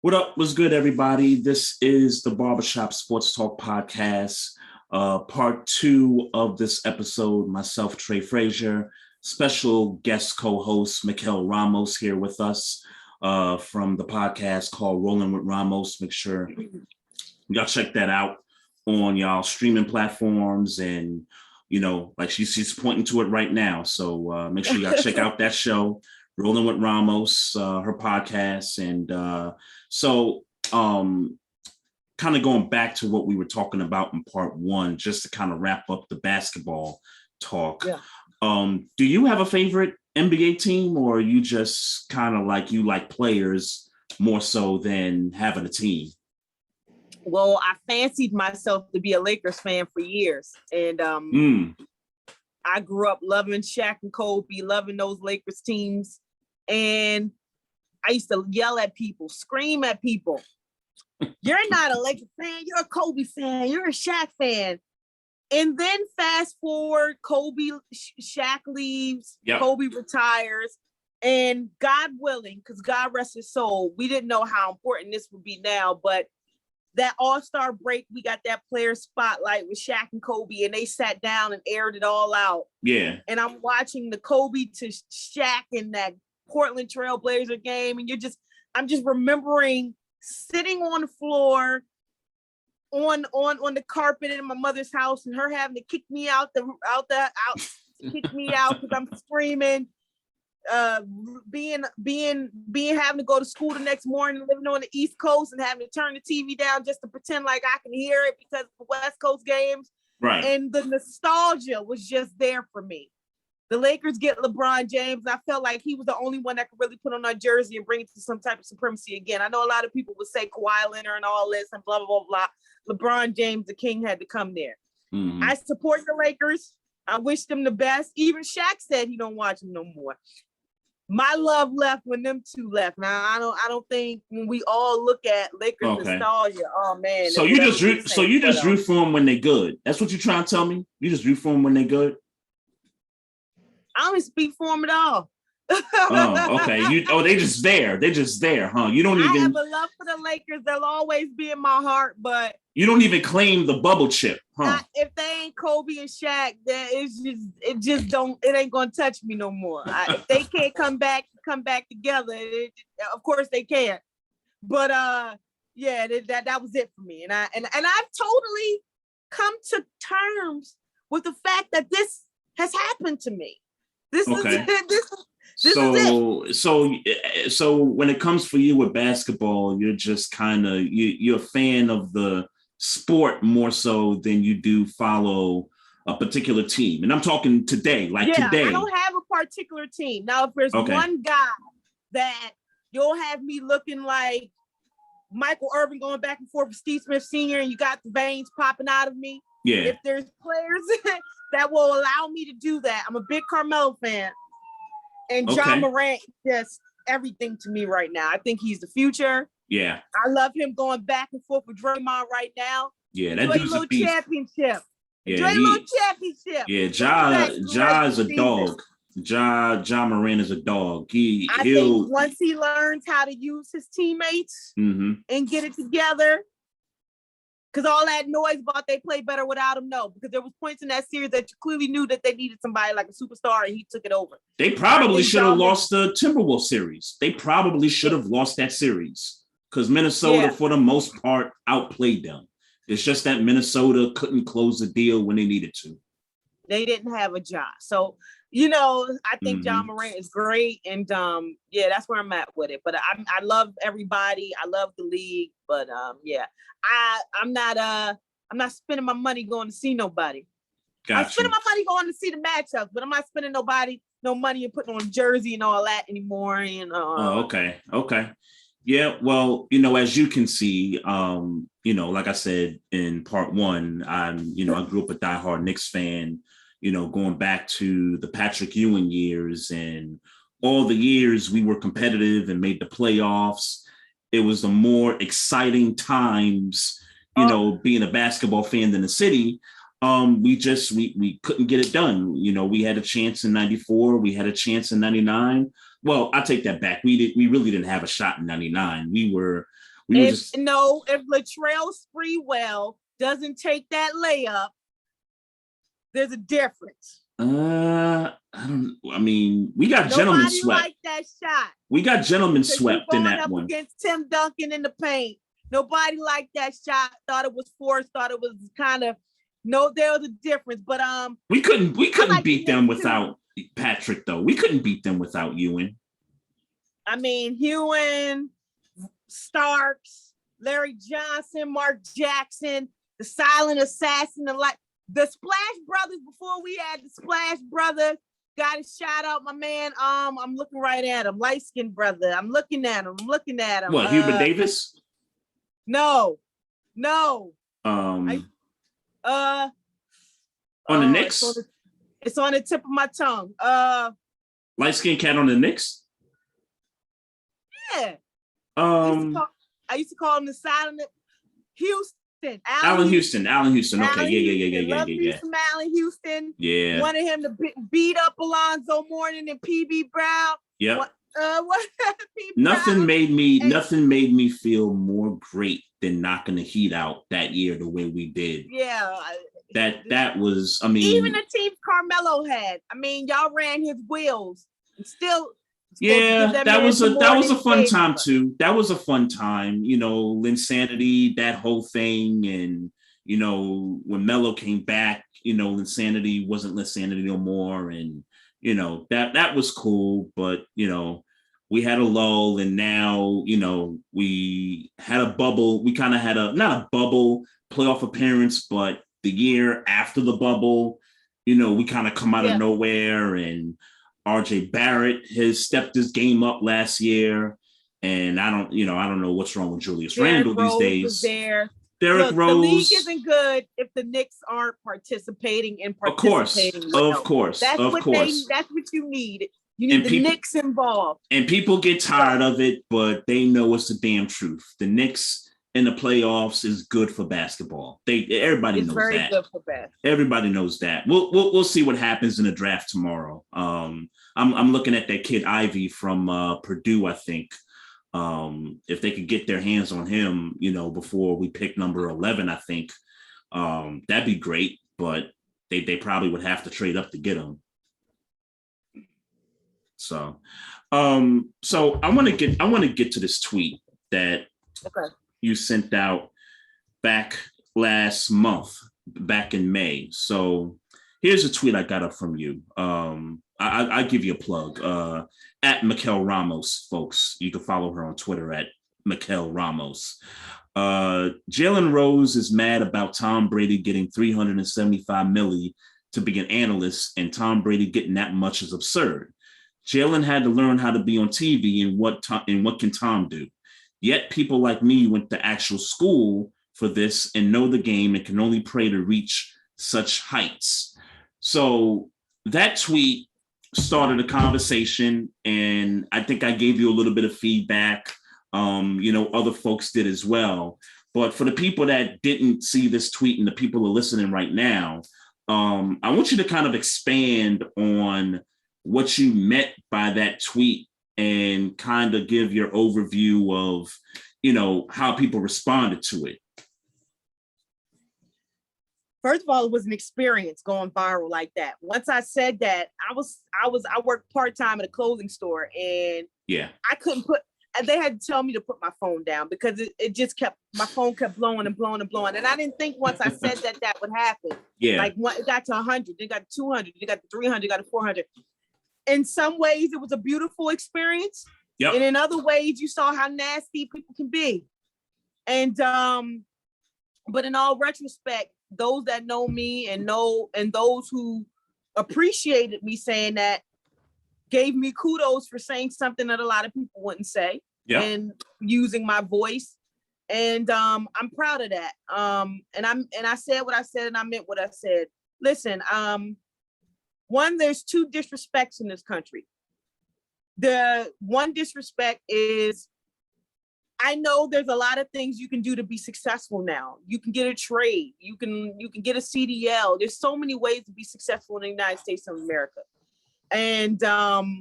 What up? What's good, everybody? This is the Barbershop Sports Talk Podcast, part two of this episode. Myself, Trey Fraser, special guest co-host Mykell Ramos here with us from the podcast called Rolling with Ramos. Make sure y'all check that out on y'all streaming platforms, and like she's pointing to it right now. So make sure y'all check out that show, Rolling with Ramos, her podcast. And so kind of going back to what we were talking about in part one, just to kind of wrap up the basketball talk. Yeah. Do you have a favorite NBA team, or are you just kind of like players more so than having a team? Well, I fancied myself to be a Lakers fan for years. And I grew up loving Shaq and Kobe, loving those Lakers teams. And I used to yell at people, scream at people. You're not a Lakers fan, you're a Kobe fan, you're a Shaq fan. And then fast forward, Shaq leaves, Yep. Kobe retires. And God willing, because God rest his soul, we didn't know how important this would be now, but that All-Star break, we got that player spotlight with Shaq and Kobe, and they sat down and aired it all out. Yeah. And I'm watching the Kobe to Shaq in that Portland Trail Blazer game, and I'm just remembering sitting on the floor on the carpet in my mother's house, and her having to kick me out kick me out because I'm screaming. Being having to go to school the next morning, living on the East Coast and having to turn the TV down just to pretend like I can hear it because of the West Coast games. Right. And the nostalgia was just there for me. The Lakers get LeBron James. I felt like he was the only one that could really put on our jersey and bring it to some type of supremacy again. I know a lot of people would say Kawhi Leonard and all this and blah, blah, blah, blah. LeBron James, the king, had to come there. Mm-hmm. I support the Lakers. I wish them the best. Even Shaq said he don't watch them no more. My love left when them two left. Now I don't think when we all look at Lakers nostalgia. Oh man! So you just root for them when they good. That's what you're trying to tell me. You just root for them when they good. I don't even speak for them at all. Oh, okay. They just there. They're just there, huh? You don't even. I have a love for the Lakers. They'll always be in my heart, but you don't even claim the bubble chip, huh? If they ain't Kobe and Shaq, then it ain't gonna touch me no more. If they can't come back together, of course they can't. But yeah, that was it for me. And I've totally come to terms with the fact that this has happened to me. This is it. So when it comes for you with basketball, you're just kind of you're a fan of the sport more so than you do follow a particular team. And I'm talking today, today. I don't have a particular team. Now, if there's one guy that you'll have me looking like Michael Irvin going back and forth with Steve Smith Sr. and you got the veins popping out of me. Yeah. If there's players that will allow me to do that, I'm a big Carmelo fan. And John Morant is just everything to me right now. I think he's the future. Yeah. I love him going back and forth with Draymond right now. Yeah, that dude's a beast. Championship. Yeah, championship. Yeah, Ja is a dog. Ja Morant is a dog. I think once he learns how to use his teammates and get it together, because all that noise about they play better without him, no. Because there was points in that series that you clearly knew that they needed somebody like a superstar, and he took it over. They probably should have lost the Timberwolves series. They probably should have lost that series because Minnesota, for the most part, outplayed them. It's just that Minnesota couldn't close the deal when they needed to. They didn't have a job. So, I think John Morant is great. And that's where I'm at with it. But I love everybody. I love the league. But I'm not spending my money going to see nobody. I'm spending my money going to see the matchups, but I'm not spending no money and putting on a jersey and all that anymore. Okay. Yeah, well, as you can see, like I said in part one, I grew up a diehard Knicks fan, going back to the Patrick Ewing years and all the years we were competitive and made the playoffs. It was the more exciting times, being a basketball fan in the city. We couldn't get it done. You know, we had a chance in 94, we had a chance in 99. Well, I take that back. We really didn't have a shot in 99. We were just no, if Latrell Sprewell doesn't take that layup, there's a difference. I mean, we got gentlemen swept. Nobody liked that shot. We got gentlemen swept in that up one. Against Tim Duncan in the paint. Nobody liked that shot. Thought it was forced. Thought it was kind of there was a difference. But we couldn't beat them without Patrick though. We couldn't beat them without Ewing. I mean, Ewing, Starks, Larry Johnson, Mark Jackson, the silent assassin, the Splash Brothers. Before we had the Splash Brothers, got a shout out, my man. I'm looking right at him, light skinned brother. I'm looking at him. What, Hubert Davis? No. On the Knicks? It's on the tip of my tongue. Light skinned cat on the Knicks? Yeah. I used to call him the silent Houston. Allen Houston. Okay. Allen Yeah. Allen Houston. Yeah. Wanted him to beat up Alonzo Mourning and PB Brown. Yeah. What? Nothing made me feel more great than knocking the Heat out that year the way we did. Yeah. That was, I mean, even the team Carmelo had. I mean, y'all ran his wheels and still. Yeah, that was a fun time too. That was a fun time, you know, Linsanity, that whole thing, and you know, when Melo came back, you know, Linsanity wasn't Linsanity no more, and you know, that was cool, but you know, we had a lull, and now, you know, we had a bubble. We kind of had not a bubble playoff appearance, but the year after the bubble, you know, we kind of come out of nowhere, and RJ Barrett has stepped his game up last year, and I don't know what's wrong with Julius Randle these days. Derrick Rose. The league isn't good if the Knicks aren't participating. Of course. That's what you need. You need the Knicks involved. And people get tired of it, but they know it's the damn truth. The Knicks in the playoffs is good for basketball. Everybody knows that. Good for basketball. Everybody knows that. We'll see what happens in the draft tomorrow. I'm looking at that kid Ivy from Purdue, I think. If they could get their hands on him, you know, before we pick number 11, I think that'd be great. But they probably would have to trade up to get him. So I want to get to this tweet that you sent out back last month, back in May. So here's a tweet I got up from you. I give you a plug. At Mykell Ramos, folks. You can follow her on Twitter at Mykell Ramos. Jalen Rose is mad about Tom Brady getting $375 million to be an analyst, and Tom Brady getting that much is absurd. Jalen had to learn how to be on TV, and what can Tom do? Yet people like me went to actual school for this and know the game and can only pray to reach such heights. So that tweet started a conversation, and I think I gave you a little bit of feedback. You know, other folks did as well. But for the people that didn't see this tweet and the people who are listening right now, I want you to kind of expand on what you meant by that tweet and kind of give your overview of, you know, how people responded to it. First of all, it was an experience going viral like that. Once I said that, I worked part-time at a clothing store, and I couldn't and they had to tell me to put my phone down because my phone kept blowing and blowing and blowing. And I didn't think once I said that would happen. Yeah. Like it got to 100, they got to 200, they got to 300, got to 400. In some ways, it was a beautiful experience. Yep. And in other ways, you saw how nasty people can be. And, but in all retrospect, those that know me and those who appreciated me saying that gave me kudos for saying something that a lot of people wouldn't say. Yep. And using my voice. And I'm proud of that. And I said what I said, and I meant what I said. Listen, one, there's two disrespects in this country. The one disrespect is I know there's a lot of things you can do to be successful now. You can get a trade. You can get a CDL. There's so many ways to be successful in the United States of America. And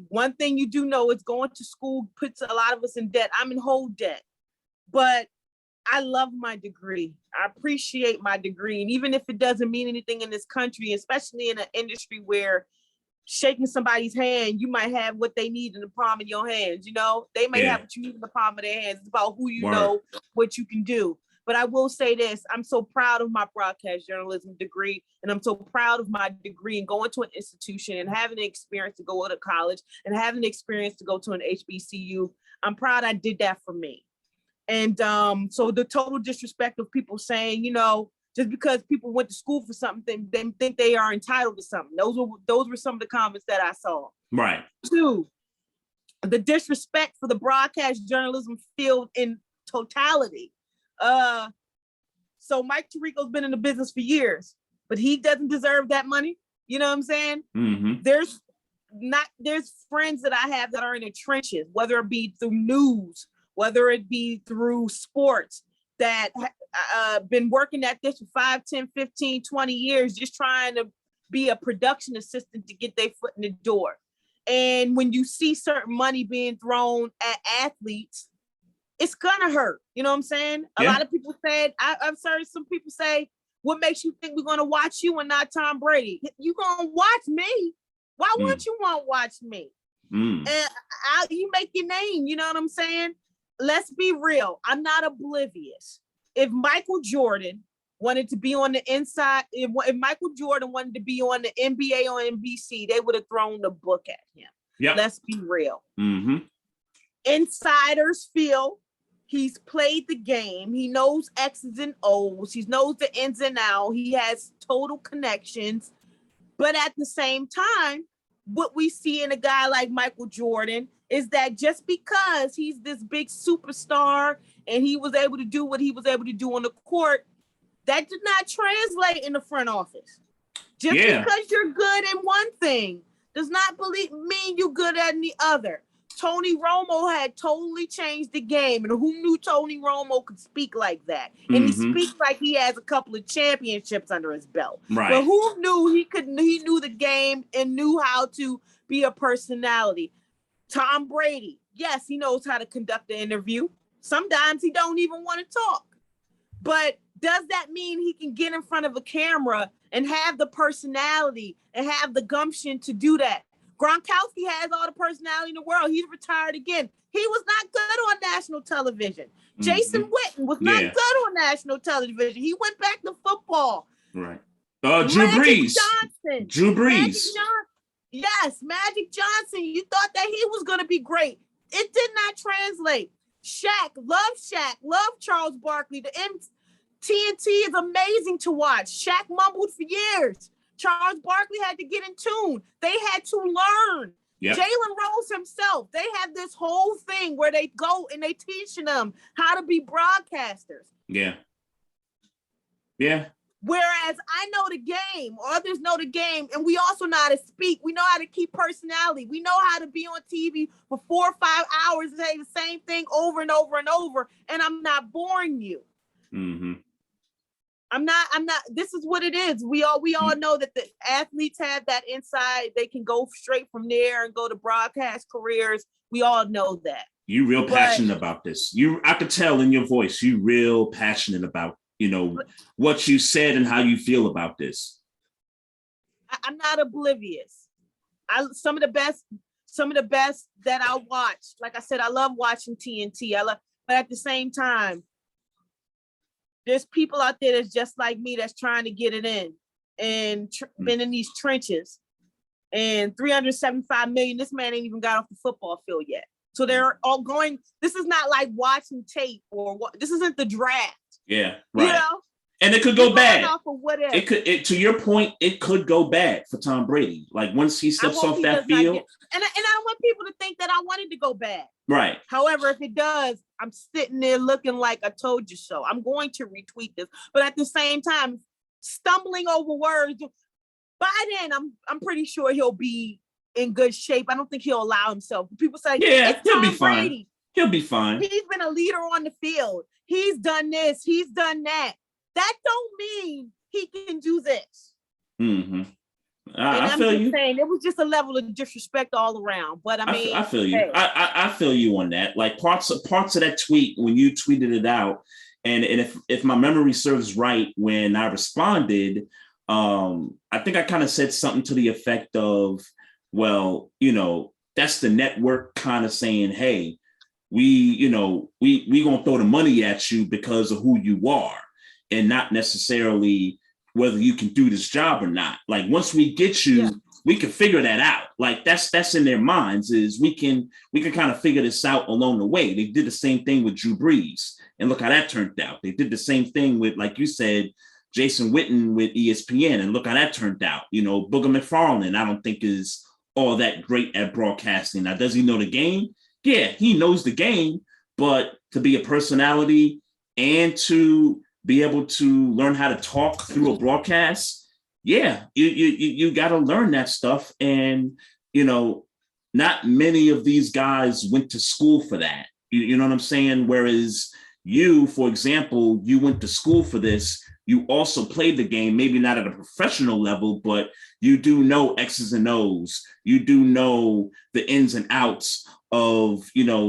one thing you do know is going to school puts a lot of us in debt. I'm in whole debt, but I love my degree. I appreciate my degree. And even if it doesn't mean anything in this country, especially in an industry where shaking somebody's hand, you might have what they need in the palm of your hands. You know, they may have what you need in the palm of their hands. It's about who you know, what you can do. But I will say this, I'm so proud of my broadcast journalism degree, and I'm so proud of my degree and going to an institution and having the experience to go to college and having the experience to go to an HBCU. I'm proud I did that for me. And so the total disrespect of people saying, you know, just because people went to school for something, they think they are entitled to something. Those were some of the comments that I saw. Right. 2, the disrespect for the broadcast journalism field in totality. So Mike Tirico's been in the business for years, but he doesn't deserve that money. You know what I'm saying? Mm-hmm. There's friends that I have that are in the trenches, whether it be through news, whether it be through sports, that been working at this for 5, 10, 15, 20 years, just trying to be a production assistant to get their foot in the door. And when you see certain money being thrown at athletes, it's gonna hurt. You know what I'm saying? A lot of people said, I've heard some people say, what makes you think we're gonna watch you and not Tom Brady? You gonna watch me. Why wouldn't you want to watch me? And you make your name, you know what I'm saying? Let's be real. I'm not oblivious. If Michael Jordan wanted to be on the inside, if Michael Jordan wanted to be on the NBA or NBC, they would have thrown the book at him. Yep. Let's be real. Mm-hmm. Insiders feel he's played the game. He knows X's and O's. He knows the ins and outs. He has total connections. But at the same time, what we see in a guy like Michael Jordan is that just because he's this big superstar and he was able to do what he was able to do on the court, that did not translate in the front office. Just because you're good in one thing does not mean you're good at the other. Tony Romo had totally changed the game, and who knew Tony Romo could speak like that? And he speaks like he has a couple of championships under his belt. Right. But who knew he knew the game and knew how to be a personality? Tom Brady, yes, he knows how to conduct an interview. Sometimes he don't even want to talk. But does that mean he can get in front of a camera and have the personality and have the gumption to do that? Gronkowski has all the personality in the world. He's retired again. He was not good on national television. Jason Witten was not good on national television. He went back to football. Right. Drew Brees. Drew Brees. Yes, Magic Johnson. You thought that he was going to be great. It did not translate. Shaq, love Charles Barkley. The TNT is amazing to watch. Shaq mumbled for years. Charles Barkley had to get in tune. They had to learn. Yep. Jalen Rose himself, they have this whole thing where they go and they teaching them how to be broadcasters. Yeah. Yeah. Whereas I know the game, others know the game, and we also know how to speak. We know how to keep personality. We know how to be on TV for 4 or 5 hours and say the same thing over and over and over, and I'm not boring you. Mm-hmm. I'm not, this is what it is. We all know that the athletes have that inside. They can go straight from there and go to broadcast careers. We all know that. You real passionate about this. I could tell in your voice, you real passionate about, what you said and how you feel about this. I'm not oblivious. Some of the best that I watch, like I said, I love watching TNT. But at the same time, there's people out there that's just like me that's trying to get it in and been in these trenches. And 375 million, this man ain't even got off the football field yet. So they're all going, this is not like watching tape or what, this isn't the draft. Yeah, right. And it could go bad. It could, to your point, it could go bad for Tom Brady. Like once he steps off that field. And I don't want people to think that I want it to go bad. Right. However, if it does, I'm sitting there looking like I told you so. I'm going to retweet this, but at the same time, stumbling over words. By then, I'm pretty sure he'll be in good shape. I don't think he'll allow himself. People say, yeah, it's Tom Brady. Fine. He'll be fine. He's been a leader on the field. He's done this. He's done that. That don't mean he can do this. Mm-hmm. And I'm just saying, it was just a level of disrespect all around. But I mean, I feel you. Hey. I feel you on that. Like parts of that tweet when you tweeted it out, and if my memory serves right, when I responded, I think I kind of said something to the effect of, well, that's the network kind of saying, hey, we gonna throw the money at you because of who you are, and not necessarily whether you can do this job or not. Like once we get you, we can figure that out. Like that's in their minds, is we can kind of figure this out along the way. They did the same thing with Drew Brees, and look how that turned out. They did the same thing with, like you said, Jason Witten with ESPN, and look how that turned out. Booger McFarland, I don't think is all that great at broadcasting. Now, does he know the game? Yeah, he knows the game, but to be a personality and to be able to learn how to talk through a broadcast, yeah, you got to learn that stuff. And, not many of these guys went to school for that. You know what I'm saying? Whereas you, for example, you went to school for this. You also played the game, maybe not at a professional level, but you do know X's and O's. You do know the ins and outs of,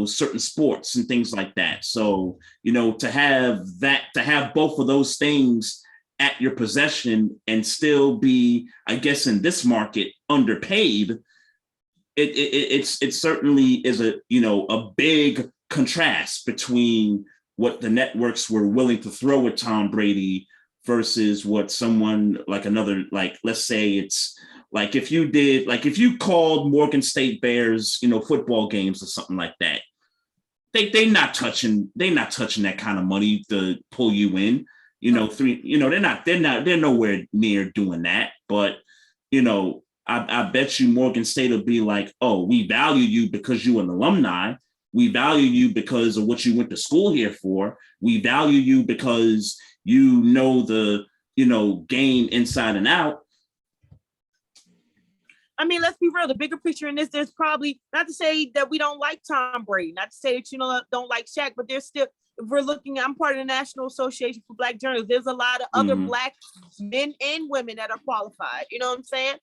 certain sports and things like that. So, to have both of those things at your possession and still be, I guess, in this market underpaid, it certainly is a big contrast between what the networks were willing to throw at Tom Brady versus what someone like another, like, let's say it's like if you called Morgan State Bears, football games or something like that, they're not touching that kind of money to pull you in. They're nowhere near doing that. But I bet you Morgan State will be like, oh, we value you because you're an alumni. We value you because of what you went to school here for. We value you because you know the game inside and out. I mean, let's be real. The bigger picture in this, there's probably, not to say that we don't like Tom Brady, not to say that don't like Shaq, but there's still, if we're looking, I'm part of the National Association for Black Journalists. There's a lot of other Black men and women that are qualified. You know what I'm saying?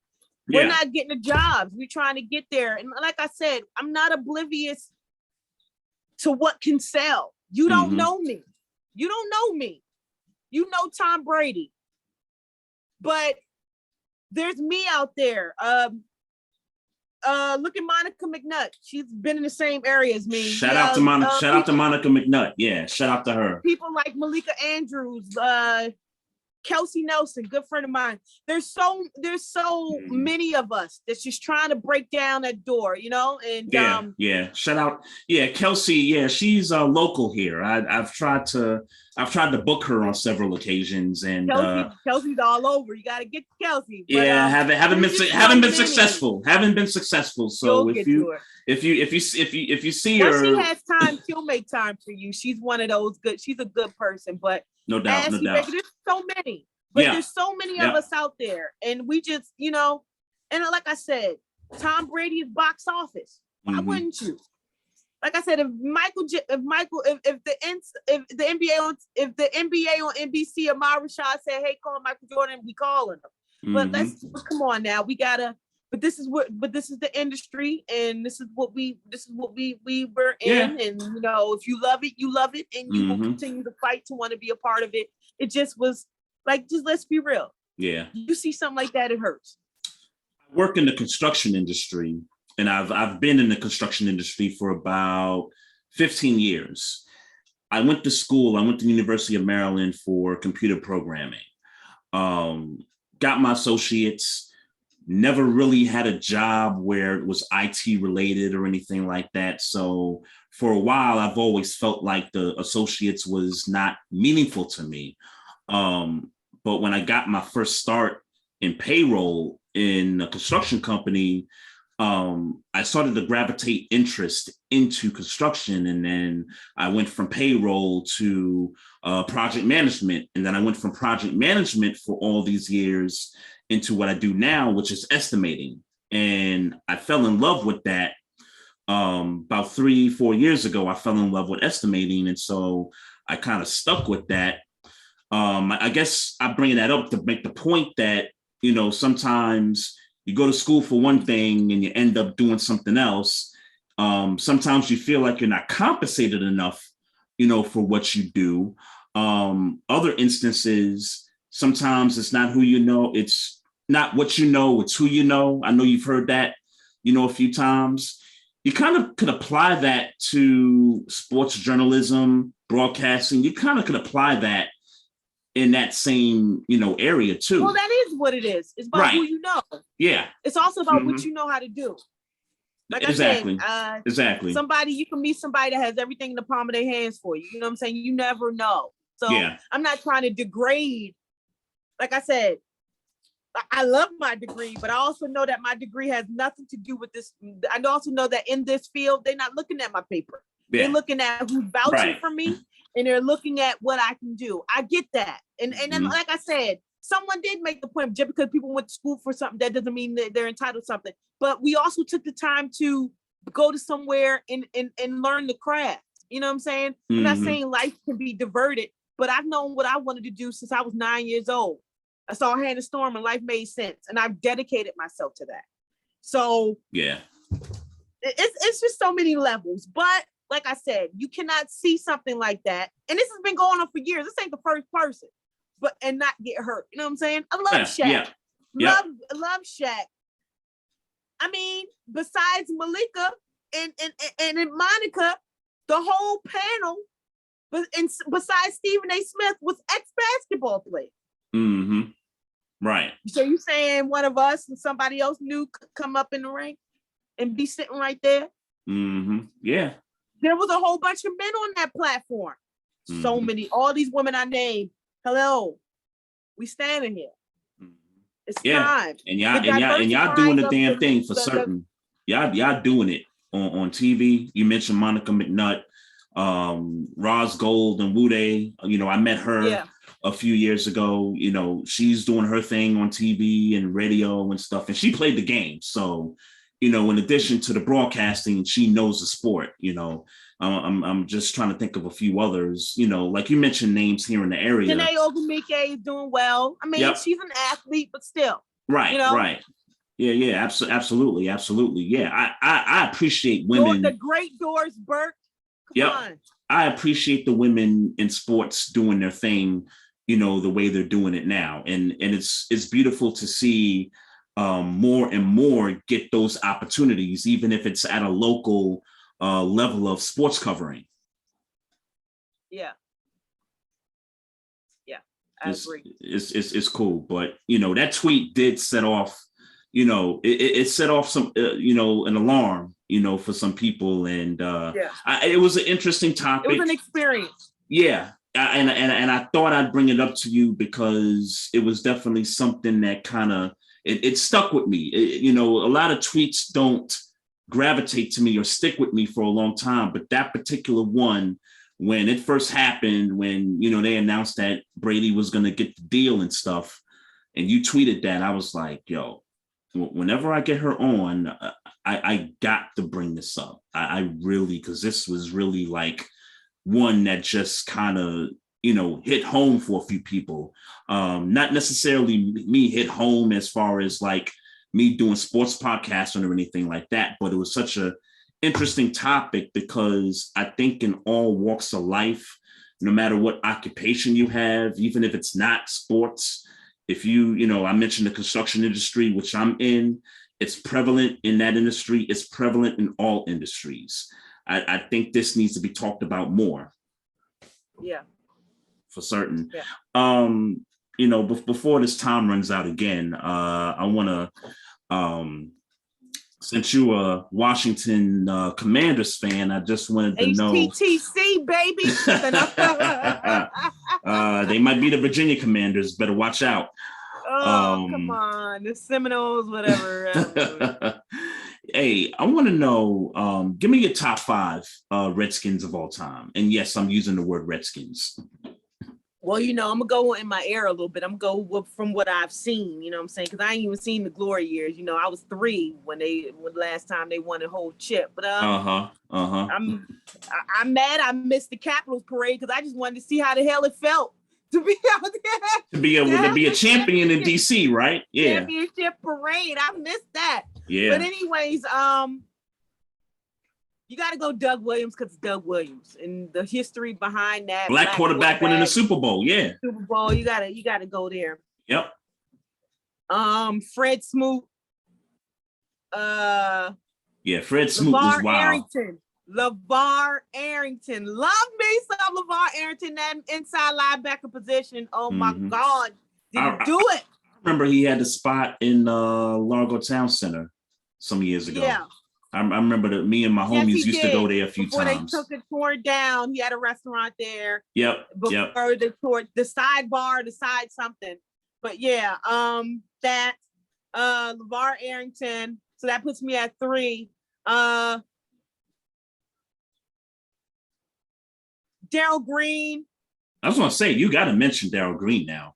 Yeah. We're not getting the jobs. We're trying to get there. And like I said, I'm not oblivious to what can sell. You don't know me. You don't know me. You know Tom Brady. But there's me out there. Look at Monica McNutt. She's been in the same area as me. Shout out to Monica McNutt. Yeah, shout out to her. People like Malika Andrews, Kelsey Nelson, good friend of mine. There's so many of us that's just trying to break down that door, and shout out. Yeah, Kelsey, yeah, she's local here. I've tried to book her on several occasions, and Kelsey's all over. You got to get Kelsey. But, yeah, haven't been successful. Haven't been successful. So if you see her, when she has time, she'll make time for you. She's one of those good. She's a good person, but no doubt. There's so many, but there's so many of us out there, and we just, and like I said, Tom Brady is box office. Why wouldn't you? Like I said, if the NBA on NBC, Amar Rashad said, "Hey, call Michael Jordan," we calling him. But come on now, we gotta. But this is the industry, and this is what we were in, and if you love it, you love it, and you will continue to fight to want to be a part of it. It just was like, just let's be real. Yeah, you see something like that, it hurts. I work in the construction industry, and I've been in the construction industry for about 15 years. I went to school. I went to the University of Maryland for computer programming. Got my associates. Never really had a job where it was IT related or anything like that. So for a while, I've always felt like the associates was not meaningful to me. But when I got my first start in payroll in a construction company, I started to gravitate interest into construction. And then I went from payroll to project management. And then I went from project management for all these years into what I do now, which is estimating. And I fell in love with that About 3-4 years ago, I fell in love with estimating. And so I kind of stuck with that. I guess I bring that up to make the point that, sometimes you go to school for one thing and you end up doing something else. Sometimes you feel like you're not compensated enough, for what you do. Other instances, sometimes it's not who you know, it's not what you know, it's who you know. I know you've heard that, a few times. You kind of could apply that to sports journalism, broadcasting. You kind of could apply that in that same, area too. Well, that is what it is. It's about who you know. Yeah. It's also about what you know how to do. Like exactly. I said, exactly. You can meet somebody that has everything in the palm of their hands for you. You know what I'm saying? You never know. So I'm not trying to degrade. Like I said, I love my degree, but I also know that my degree has nothing to do with this. I also know that in this field, they're not looking at my paper. Yeah. They're looking at who's vouching for me, and they're looking at what I can do. I get that. And then, like I said, someone did make the point, just because people went to school for something, that doesn't mean that they're entitled to something. But we also took the time to go to somewhere and learn the craft. You know what I'm saying? I'm not saying life can be diverted, but I've known what I wanted to do since I was 9 years old. I saw Hannah Storm and life made sense. And I've dedicated myself to that. So it's just so many levels. But like I said, you cannot see something like that. And this has been going on for years. This ain't the first person, and not get hurt. You know what I'm saying? I love Shaq. Love Shaq. I mean, besides Malika and Monica, the whole panel, besides Stephen A. Smith, was ex-basketball players. Mm-hmm. Right. So you saying one of us and somebody else new could come up in the ring and be sitting right there? Mm-hmm. Yeah. There was a whole bunch of men on that platform. Mm-hmm. So many, all these women I named. Hello, we standing here. Mm-hmm. It's time. And y'all doing the damn thing for certain. Y'all doing it on TV. You mentioned Monica McNutt, Roz Gold and Wude. I met her a few years ago. She's doing her thing on TV and radio and stuff, and she played the game. So, in addition to the broadcasting, she knows the sport. I'm just trying to think of a few others. Like you mentioned names here in the area. Janae Ogumike is doing well. I mean, she's an athlete, but still. Right. Right. Yeah. Absolutely. Yeah. I appreciate women. The great Doris Burke. Come on. I appreciate the women in sports doing their thing, the way they're doing it now. And it's beautiful to see more and more get those opportunities, even if it's at a local level of sports covering. Yeah, I agree. It's cool, but that tweet did set off, it set off some, an alarm, for some people, and it was an interesting topic. It was an experience. Yeah, and I thought I'd bring it up to you because it was definitely something that kind of it stuck with me. A lot of tweets don't gravitate to me or stick with me for a long time, but that particular one, when it first happened, when they announced that Brady was going to get the deal and stuff, and you tweeted that, I was like, yo, whenever I get her on, I got to bring this up. I really, because this was really like one that just kind of hit home for a few people. Not necessarily me hit home as far as like me doing sports podcasting or anything like that, but it was such a interesting topic because I think in all walks of life, no matter what occupation you have, even if it's not sports, if I mentioned the construction industry, which I'm in, it's prevalent in that industry. It's prevalent in all industries. I think this needs to be talked about more. Yeah. For certain. Yeah. Before this time runs out again, I want to, since you're a Washington Commanders fan, I just wanted to know. HTTC, baby. They might be the Virginia Commanders. Better watch out. Oh, come on. The Seminoles, whatever. Hey, I want to know, give me your top 5 Redskins of all time. And yes, I'm using the word Redskins. Well, I'm gonna go in my era a little bit. I'm gonna go from what I've seen. You know what I'm saying? Because I ain't even seen the glory years. I was 3 when last time they won a whole chip. But I'm mad I missed the Capitals parade because I just wanted to see how the hell it felt to be out there. To be a champion in DC, right? Yeah. Championship parade. I missed that. Yeah. But anyways, you got to go Doug Williams because it's Doug Williams and the history behind that. Black quarterback winning the Super Bowl. Yeah. Super Bowl. You gotta go there. Yep. Fred Smoot. Fred Smoot was wild. LeVar Arrington. Love me some LeVar Arrington, that inside linebacker position. Oh my God. Didn't do it. I remember he had a spot in Largo Town Center some years ago. Yeah. I remember that me and my homies used to go there a few times. Before they took it, tore it down, he had a restaurant there. Yep. Before they tore the sidebar, the side something. But yeah, that LeVar Arrington. So that puts me at 3. Darryl Green. I was gonna say you got to mention Darryl Green now.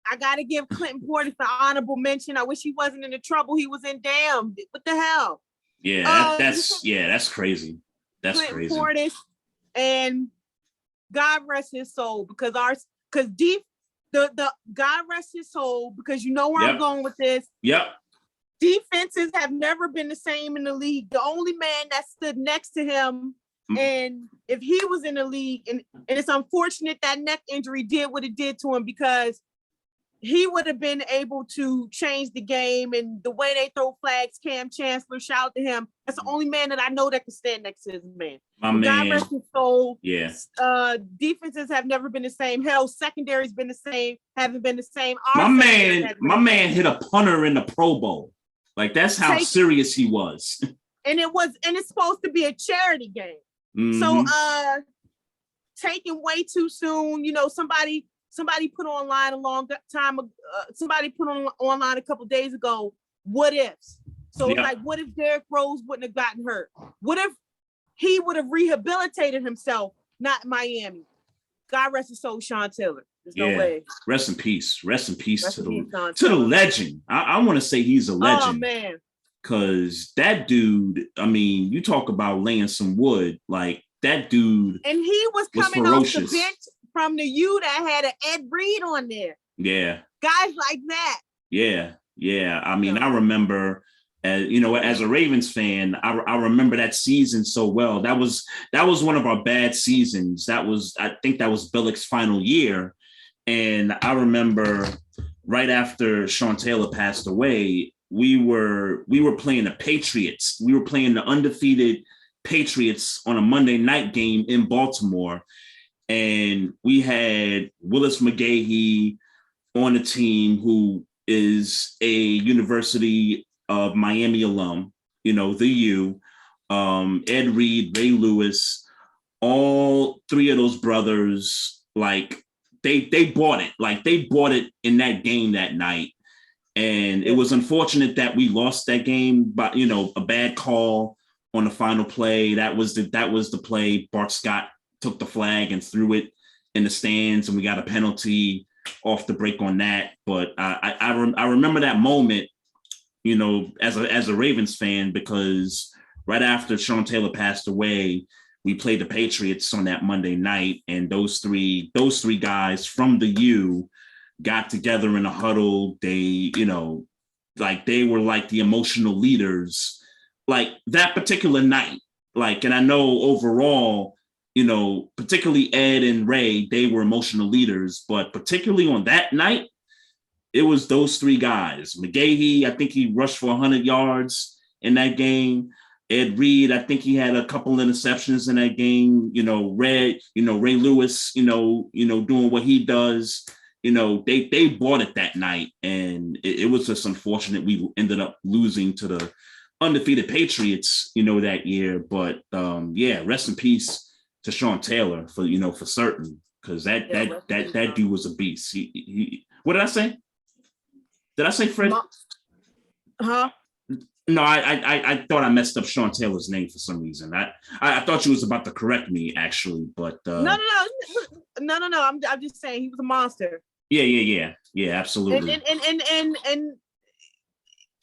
I got to give Clinton Portis the honorable mention. I wish he wasn't in the trouble he was in. Damn, what the hell? Yeah, that's crazy. That's Clinton crazy. Portis, and God rest his soul, because the God rest his soul, because you know where I'm going with this. Yep. Defenses have never been the same in the league. The only man that stood next to him, and if he was in the league, and it's unfortunate that neck injury did what it did to him, because he would have been able to change the game and the way they throw flags. Cam Chancellor, shout out to him. That's the only man that I know that can stand next to his man. God rest his soul. Yeah. Defenses have never been the same. Hell, secondary's been the same, haven't been the same. My man hit a punter in the Pro Bowl. Like, that's how serious he was. And it's supposed to be a charity game. Mm-hmm. So taken way too soon. Somebody put online a long time. Somebody put online a couple days ago. What ifs? So it's like, what if Derrick Rose wouldn't have gotten hurt? What if he would have rehabilitated himself, not in Miami? God rest his soul, Sean Taylor. There's no way. Rest in peace. Rest in peace to the legend. I want to say he's a legend. Oh man. Because that dude, I mean, you talk about laying some wood, like that dude. And he was coming off the bench from the U that had an Ed Reed on there. Yeah. Guys like that. Yeah. I mean, I remember, as a Ravens fan, I remember that season so well. That was one of our bad seasons. I think that was Billick's final year. And I remember right after Sean Taylor passed away, we were playing the Patriots. We were playing the undefeated Patriots on a Monday night game in Baltimore. And we had Willis McGahee on the team, who is a University of Miami alum, the U, Ed Reed, Ray Lewis, all 3 of those brothers, like they bought it. Like they bought it in that game that night. And it was unfortunate that we lost that game, but a bad call on the final play. That was the play. Bart Scott took the flag and threw it in the stands, and we got a penalty off the break on that. But I remember that moment, as a Ravens fan, because right after Sean Taylor passed away, we played the Patriots on that Monday night, and those three guys from the U got together in a huddle. They, they were like the emotional leaders, like that particular night. Like, and I know overall, particularly Ed and Ray, they were emotional leaders, but particularly on that night, it was those 3 guys. McGahee, I think he rushed for 100 yards in that game. Ed Reed, I think he had a couple interceptions in that game. Ray Lewis, doing what he does. They bought it that night, and it was just unfortunate we ended up losing to the undefeated Patriots, that year. But rest in peace to Sean Taylor for certain, because that dude was a beast. He what did I say? Did I say Fred? Huh? No, I thought I messed up Sean Taylor's name for some reason. I thought you was about to correct me actually, but No. I'm just saying he was a monster. Yeah, absolutely. And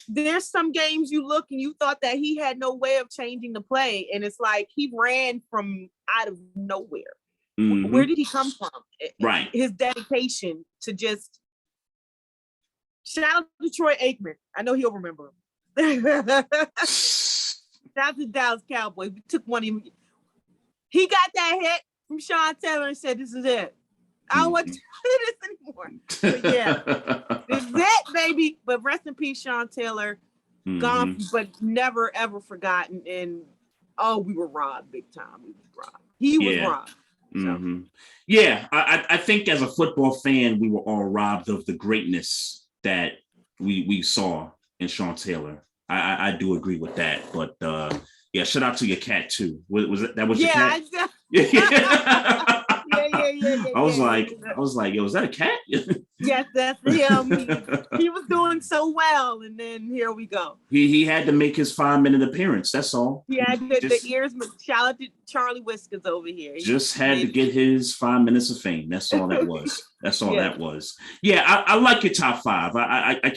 there's some games you look and you thought that he had no way of changing the play, and it's like he ran from out of nowhere. Mm-hmm. Where did he come from? Right. His dedication to just shout out to Troy Aikman. I know he'll remember him. Shout out to Dallas Cowboys. We took one of him. He got that hit from Sean Taylor and said, "This is it. I don't want to do this anymore." But yeah, this is it, baby. But rest in peace, Sean Taylor. Gone, but never ever forgotten. And we were robbed big time. We was robbed. He was robbed. So. Yeah, I think as a football fan, we were all robbed of the greatness that we saw in Sean Taylor. I do agree with that. But yeah, shout out to your cat too. Was it that was your cat? Yeah. I was like, yo, was that a cat? Yes, that's him. He was doing so well, and then here we go. He had to make his 5-minute appearance. That's all. Yeah, the ears. Shout out to Charlie Whiskers over here. Just had to get his 5 minutes of fame. That's all that was. That's all that was. Yeah, I like your top 5. I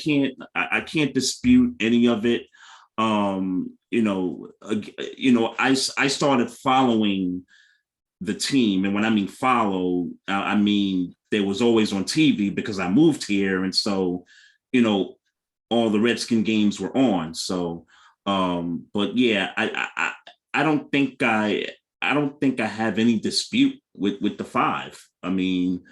can't dispute any of it. I started following the team, and when I mean follow, I mean they was always on TV because I moved here, and so all the Redskin games were on. So, but yeah, I don't think I have any dispute with the 5. I mean,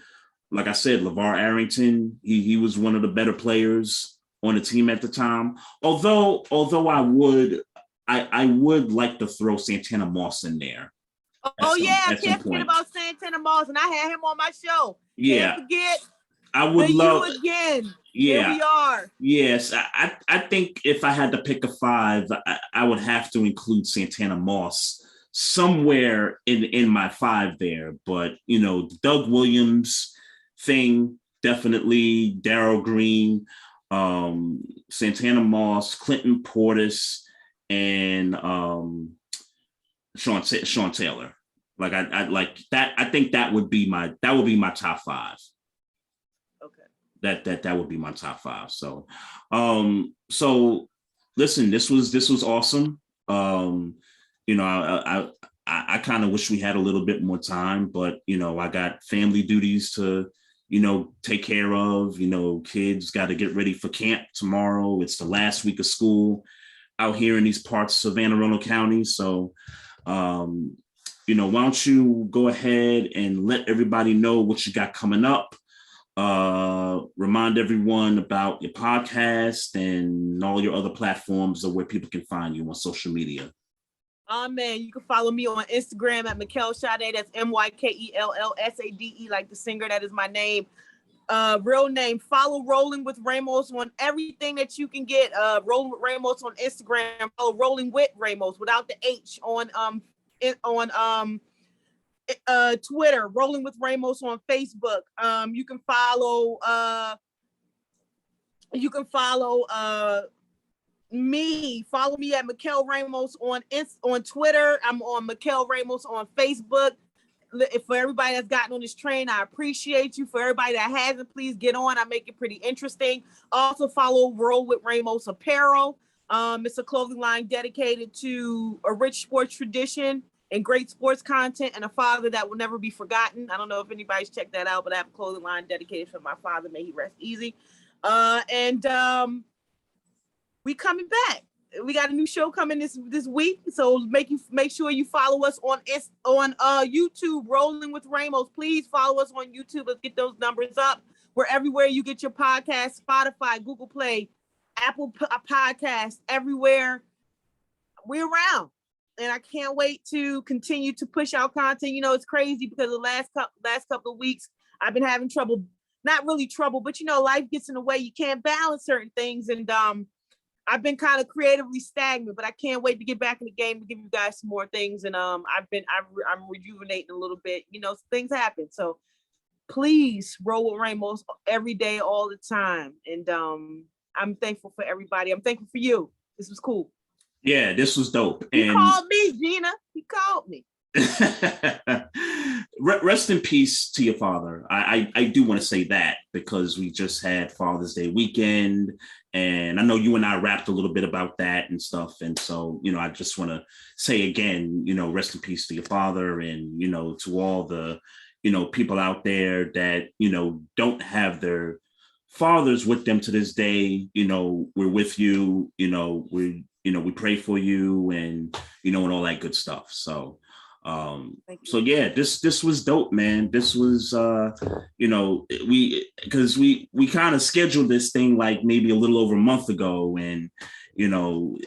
like I said, LeVar Arrington, he was one of the better players on the team at the time. Although I would like to throw Santana Moss in there. I can't forget about Santana Moss, and I had him on my show. Yeah, can't forget. I would love you again. Yeah, here we are. Yes, I think if I had to pick a 5, I would have to include Santana Moss somewhere in my 5 there. But Doug Williams thing, definitely Darryl Green, Santana Moss, Clinton Portis, and Sean Taylor. Like I like that. I think that would be my top 5. Okay. That would be my top 5. So listen, this was awesome. I kind of wish we had a little bit more time, but I got family duties to take care of. Kids got to get ready for camp tomorrow. It's the last week of school out here in these parts of Anne Arundel County. So why don't you go ahead and let everybody know what you got coming up. Remind everyone about your podcast and all your other platforms of where people can find you on social media. Man, you can follow me on Instagram at Mykell Sade. That's MYKELLSADE, like the singer. That is my name. Real name. Follow Rolling with Ramos on everything that you can get. Rolling with Ramos on Instagram. Follow Rolling with Ramos without the H on Twitter. Rolling with Ramos on Facebook. You can follow me. Follow me at Mykell Ramos on Twitter. I'm on Mykell Ramos on Facebook. For everybody that's gotten on this train, I appreciate you. For everybody that hasn't, please get on. I make it pretty interesting. Also follow Roll with Ramos Apparel. It's a clothing line dedicated to a rich sports tradition and great sports content and a father that will never be forgotten. I don't know if anybody's checked that out, but I have a clothing line dedicated for my father. May he rest easy. We coming back. We got a new show coming this week, so make sure you follow us on YouTube, Rolling with Ramos. Please follow us on YouTube. Let's get those numbers up. We're everywhere you get your podcast: Spotify, Google Play, Apple Podcasts, everywhere. We're around, and I can't wait to continue to push out content. It's crazy because the last couple of weeks I've been having trouble. Not really trouble, but life gets in the way. You can't balance certain things, and I've been kind of creatively stagnant, but I can't wait to get back in the game to give you guys some more things. And I'm rejuvenating a little bit. Things happen. So please roll with Ramos every day, all the time. And I'm thankful for everybody. I'm thankful for you. This was cool. Yeah, this was dope. He called me, Gina. He called me. Rest in peace to your father. I do want to say that because we just had Father's Day weekend, and I know you and I rapped a little bit about that and stuff. And so, I just want to say again, rest in peace to your father, and, to all the, people out there that, don't have their fathers with them to this day. We're with you, we pray for you, and, and all that good stuff. So, yeah, this was dope, man. This was we kind of scheduled this thing like maybe a little over a month ago, and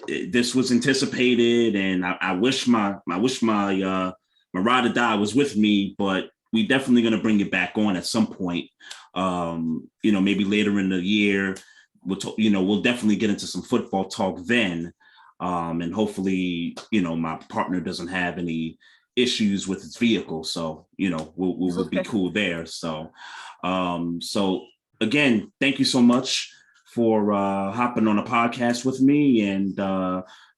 this was anticipated, and I wish my ride or die was with me, but we definitely going to bring it back on at some point. Maybe later in the year. We'll definitely get into some football talk then, and hopefully my partner doesn't have any issues with its vehicle, so we'll be cool there. So again, thank you so much for hopping on a podcast with me, and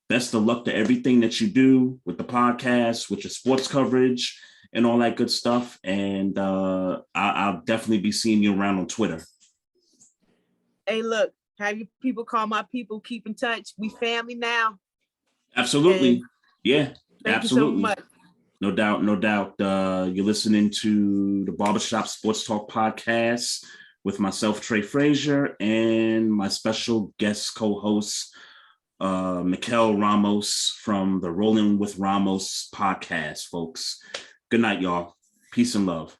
best of luck to everything that you do with the podcast, with your sports coverage and all that good stuff. And I'll definitely be seeing you around on Twitter. Hey, look, have you people call my people, keep in touch. We family now. Absolutely. And yeah, thank absolutely. You so much. No doubt. You're listening to the Barbershop Sports Talk podcast with myself, Trey Fraser, and my special guest co-host, Mykell Ramos from the Rolling with Ramos podcast, folks. Good night, y'all. Peace and love.